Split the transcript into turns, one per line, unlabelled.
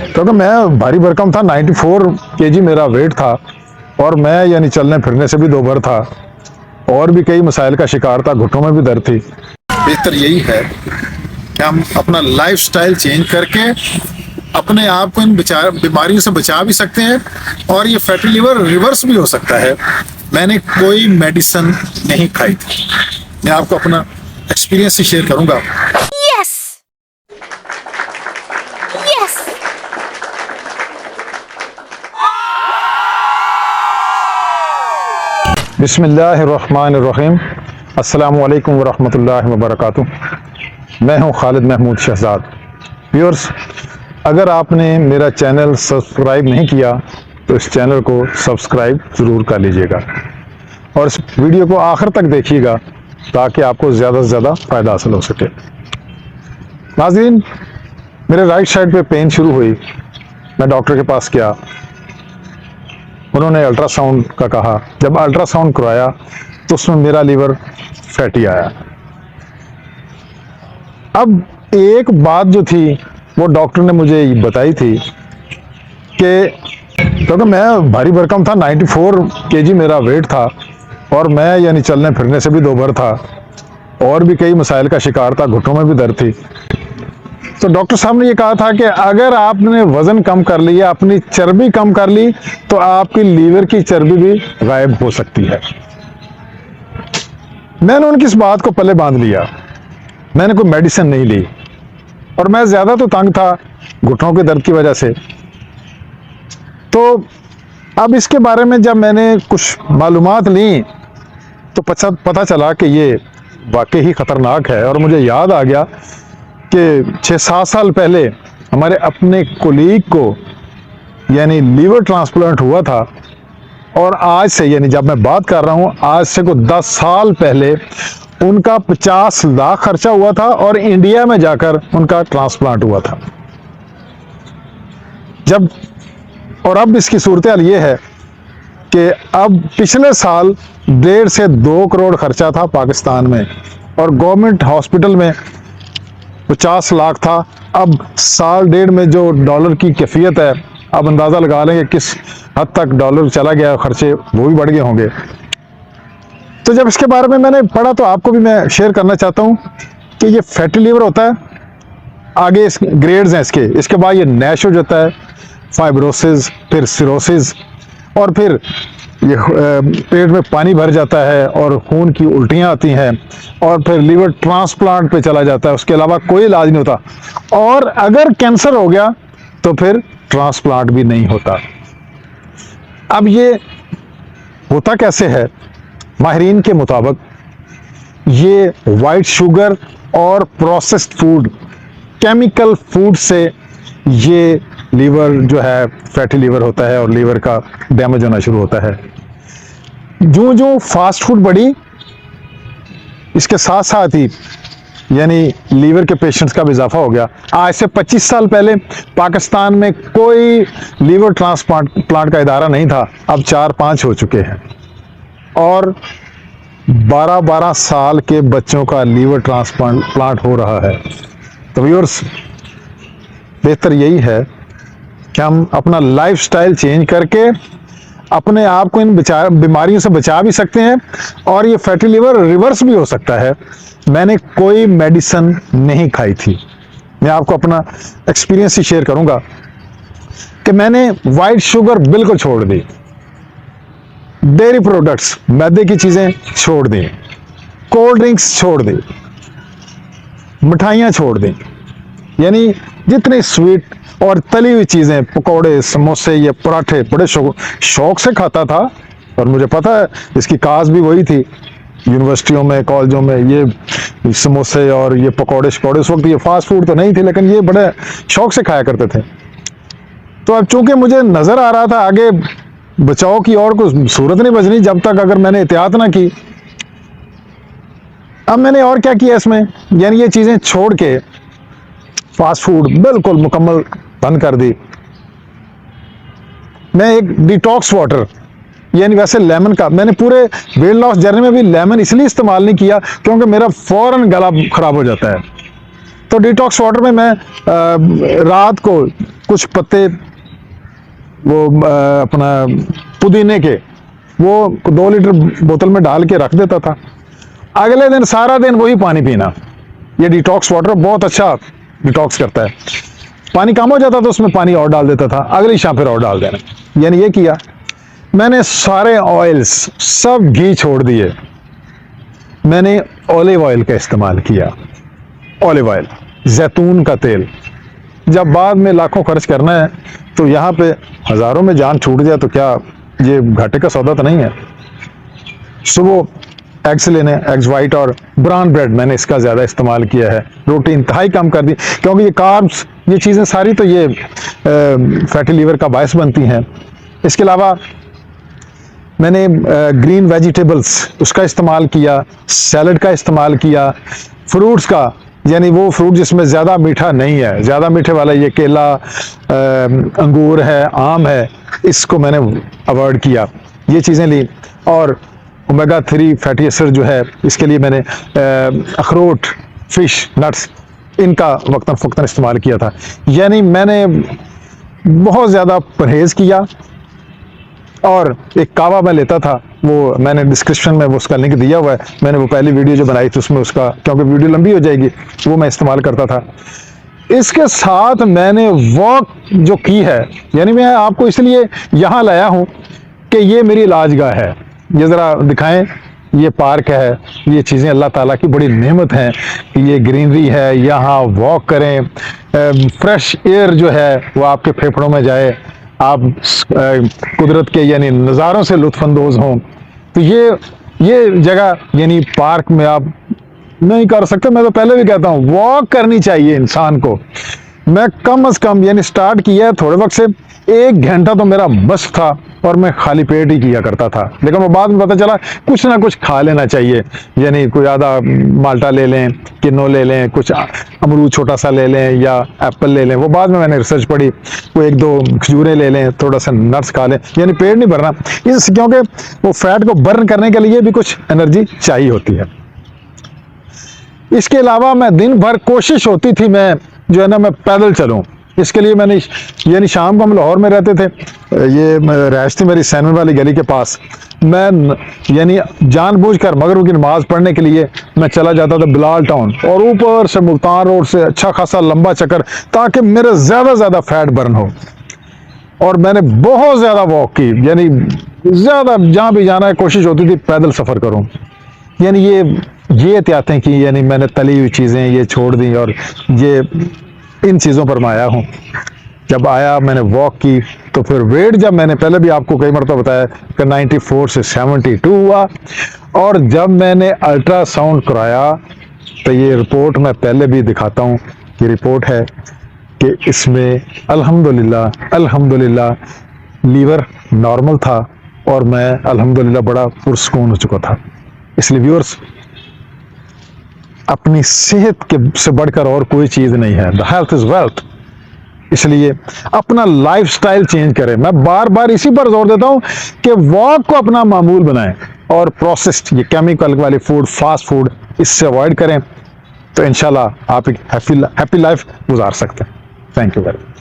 क्योंकि मैं भारी भरकम था, 94 केजी मेरा वेट था और मैं यानी चलने फिरने से भी दोभर था और भी कई मसाइल का शिकार था, घुटनों में भी दर्द थी। बेहतर यही है कि हम अपना लाइफस्टाइल चेंज करके अपने आप को इन बीमारियों से बचा भी सकते हैं और ये फैटी लिवर रिवर्स भी हो सकता है। मैंने कोई मेडिसिन नहीं खाई थी, मैं आपको अपना एक्सपीरियंस ही शेयर करूंगा।
यस यस
बिस्मिल्लाहिर्रहमानिर्रहीम, अस्सलामु अलैकुम वरहमतुल्लाहि वबरकातुह। मैं हूं खालिद महमूद शहजाद। व्यूअर्स, अगर आपने मेरा चैनल सब्सक्राइब नहीं किया तो इस चैनल को सब्सक्राइब ज़रूर कर लीजिएगा और इस वीडियो को आखिर तक देखिएगा ताकि आपको ज़्यादा से ज़्यादा फ़ायदा हासिल हो सके। नाज़रीन, मेरे राइट साइड पे पेन शुरू हुई, मैं डॉक्टर के पास गया, उन्होंने अल्ट्रासाउंड का कहा। जब अल्ट्रासाउंड करवाया तो उसमें मेरा लीवर फैटी आया। अब एक बात जो थी वो डॉक्टर ने मुझे बताई थी कि क्योंकि मैं भारी भरकम था, 94 केजी मेरा वेट था और मैं यानी चलने फिरने से भी दोभर था और भी कई मसाइल का शिकार था, घुटनों में भी दर्द थी। तो डॉक्टर साहब ने ये कहा था कि अगर आपने वजन कम कर लिया, अपनी चर्बी कम कर ली तो आपकी लीवर की चर्बी भी गायब हो सकती है। मैंने उनकी इस बात को पल्ले बांध लिया, मैंने कोई मेडिसिन नहीं ली और मैं ज्यादा तो तंग था घुटनों के दर्द की वजह से। तो अब इसके बारे में जब मैंने कुछ मालूमात ली तो पता चला कि ये वाकई ही खतरनाक है और मुझे याद आ गया कि 6-7 साल पहले हमारे अपने कोलीग को यानी लीवर ट्रांसप्लांट हुआ था और आज से यानी जब मैं बात कर रहा हूँ आज से को 10 साल पहले उनका 50 लाख खर्चा हुआ था और इंडिया में जाकर उनका ट्रांसप्लांट हुआ था। जब और अब इसकी सूरत हाल ये है कि अब पिछले साल 1.5 से 2 करोड़ खर्चा था पाकिस्तान में और गवर्नमेंट हॉस्पिटल में 50 लाख था। अब साल डेढ़ में जो डॉलर की कैफियत है, अब अंदाज़ा लगा लेंगे किस हद तक डॉलर चला गया, खर्चे वो भी बढ़ गए होंगे। तो जब इसके बारे में मैंने पढ़ा तो आपको भी मैं शेयर करना चाहता हूँ कि ये फैटी लीवर होता है, आगे इस ग्रेड्स हैं इसके बाद ये नैश हो जाता है, फाइब्रोसिस, फिर सिरोसिस और फिर ये पेट में पानी भर जाता है और खून की उल्टियाँ आती हैं और फिर लीवर ट्रांसप्लांट पे चला जाता है। उसके अलावा कोई इलाज नहीं होता और अगर कैंसर हो गया तो फिर ट्रांसप्लांट भी नहीं होता। अब ये होता कैसे है? माहिरीन के मुताबिक ये वाइट शुगर और प्रोसेस्ड फूड, केमिकल फूड से ये लीवर जो है फैटी लीवर होता है और लीवर का डैमेज होना शुरू होता है। जो जो फास्ट फूड बढ़ी, इसके साथ साथ ही यानी लीवर के पेशेंट्स का भी इजाफा हो गया। आज से 25 साल पहले पाकिस्तान में कोई लीवर ट्रांसप्लांट का इदारा नहीं था, अब 4-5 हो चुके हैं और 12-12 साल के बच्चों का लीवर ट्रांसप्लांट हो रहा है। तो व्यूअर्स, बेहतर यही है कि हम अपना लाइफस्टाइल चेंज करके अपने आप को इन बीमारियों से बचा भी सकते हैं और ये फैटी लिवर रिवर्स भी हो सकता है। मैंने कोई मेडिसिन नहीं खाई थी, मैं आपको अपना एक्सपीरियंस ही शेयर करूंगा कि मैंने वाइट शुगर बिल्कुल छोड़ दी, डेयरी प्रोडक्ट्स, मैदे की चीजें छोड़ दी, कोल्ड ड्रिंक्स छोड़ दी, मिठाइयाँ छोड़ दी, यानी जितनी स्वीट और तली हुई चीज़ें, पकौड़े, समोसे, ये पराठे बड़े शौक से खाता था और मुझे पता है इसकी काज भी वही थी। यूनिवर्सिटियों में, कॉलेजों में ये समोसे और ये पकौड़े उस वक्त ये फास्ट फूड तो नहीं थे लेकिन ये बड़े शौक से खाया करते थे। तो अब चूंकि मुझे नज़र आ रहा था आगे बचाव की और कुछ सूरत नहीं बचनी जब तक अगर मैंने एहतियात ना की। अब मैंने और क्या किया इसमें, यानी ये चीज़ें छोड़ के फास्ट फूड बिल्कुल मुकम्मल बंद कर दी। मैं एक डिटॉक्स वाटर यानी वैसे लेमन का, मैंने पूरे वेट लॉस जर्नी में भी लेमन इसलिए इस्तेमाल नहीं किया क्योंकि मेरा फौरन गला खराब हो जाता है। तो डिटॉक्स वाटर में मैं रात को कुछ पत्ते वो अपना पुदीने के वो 2 लीटर बोतल में डाल के रख देता था। अगले दिन सारा दिन वही पानी पीना। ये डिटॉक्स वाटर बहुत अच्छा डिटॉक्स करता है। पानी कम हो जाता तो उसमें पानी और डाल देता था, अगली शाम फिर और डाल देना। यानी ये किया मैंने। सारे ऑयल्स, सब घी छोड़ दिए, मैंने ऑलिव ऑयल का इस्तेमाल किया। ऑलिव ऑयल, जैतून का तेल। जब बाद में लाखों खर्च करना है तो यहाँ पे हजारों में जान छूट जाए तो क्या ये घाटे का सौदा तो नहीं है। सुबह एग्स लेने, एग्स वाइट और ब्राउन ब्रेड, मैंने इसका ज़्यादा इस्तेमाल किया है। रोटी इंतहाई कम कर दी, क्योंकि ये कार्ब्स, ये चीज़ें सारी तो ये फैटी लीवर का बायस बनती हैं। इसके अलावा मैंने ग्रीन वेजिटेबल्स उसका इस्तेमाल किया, सैलड का इस्तेमाल किया, फ्रूट्स का, यानी वो फ्रूट जिसमें ज़्यादा मीठा नहीं है, ज़्यादा मीठे वाला ये केला, अंगूर है, आम है, इसको मैंने अवॉइड किया। ये चीज़ें ली। और ओमेगा 3 फैटी एसिड जो है, इसके लिए मैंने अखरोट, फिश, नट्स, इनका वक्तन फ़क्तन इस्तेमाल किया था। यानी मैंने बहुत ज़्यादा परहेज़ किया। और एक कावा मैं लेता था, वो मैंने डिस्क्रिप्शन में वो उसका लिंक दिया हुआ है। मैंने वो पहली वीडियो जो बनाई थी उसमें उसका, क्योंकि वीडियो लंबी हो जाएगी, वो मैं इस्तेमाल करता था। इसके साथ मैंने वॉक जो की है, यानी मैं आपको इसलिए यहाँ लाया हूँ कि ये मेरी इलाजगाह है। ये ज़रा दिखाएं, ये पार्क है, ये चीज़ें अल्लाह ताला की बड़ी नेमत हैं। ये ग्रीनरी है, यहाँ वॉक करें, फ्रेश एयर जो है वो आपके फेफड़ों में जाए, आप कुदरत के यानी नज़ारों से लुत्फ़अंदोज़ हों। तो ये जगह यानी पार्क में आप नहीं कर सकते। मैं तो पहले भी कहता हूँ वॉक करनी चाहिए इंसान को। मैं कम से कम यानी स्टार्ट किया है थोड़े वक्त से, 1 घंटा तो मेरा मस्त था और मैं खाली पेट ही किया करता था। लेकिन वो बाद में पता चला कुछ ना कुछ खा लेना चाहिए, यानी कोई आधा माल्टा ले लें, किन्नो ले लें, कुछ अमरूद छोटा सा ले लें या एप्पल ले लें। वो बाद में मैंने रिसर्च पढ़ी, वो 1-2 खजूरें ले लें, थोड़ा सा नट्स खा लें, यानी पेट नहीं भरना इस, क्योंकि वो फैट को बर्न करने के लिए भी कुछ एनर्जी चाहिए होती है। इसके अलावा मैं दिन भर कोशिश होती थी मैं जो है ना मैं पैदल चलूं। इसके लिए मैंने यानी शाम को हम लाहौर में रहते थे, ये रहायश थी मेरी सैनवन वाली गली के पास। मैं यानी जानबूझकर मगरिब की नमाज पढ़ने के लिए मैं चला जाता था बिलाल टाउन और ऊपर से मुल्तान रोड से अच्छा खासा लंबा चक्कर, ताकि मेरा ज़्यादा फैट बर्न हो। और मैंने बहुत ज़्यादा वॉक की, यानी ज़्यादा जहाँ भी जाना है कोशिश होती थी पैदल सफ़र करूँ। यानी ये एहतियातें की, यानी मैंने तली हुई चीज़ें ये छोड़ दी और ये इन चीज़ों पर मैं आया हूँ। जब आया मैंने वॉक की तो फिर वेट, जब मैंने पहले भी आपको कई मरतबा बताया कि 94 से 72 हुआ। और जब मैंने अल्ट्रासाउंड कराया तो ये रिपोर्ट मैं पहले भी दिखाता हूँ, ये रिपोर्ट है कि इसमें अल्हम्दुलिल्लाह लीवर नॉर्मल था और मैं अल्हम्दुलिल्लाह बड़ा पुरसकून हो चुका था। इसलिए व्यूअर्स, अपनी सेहत के से बढ़कर और कोई चीज़ नहीं है। The health is wealth. इसलिए अपना लाइफस्टाइल चेंज करें। मैं बार बार इसी पर जोर देता हूं कि वॉक को अपना मामूल बनाएं और प्रोसेस्ड ये केमिकल वाले फूड, फास्ट फूड, इससे अवॉइड करें, तो इंशाल्लाह आप एक हैप्पी लाइफ गुजार सकते हैं। Thank you very much.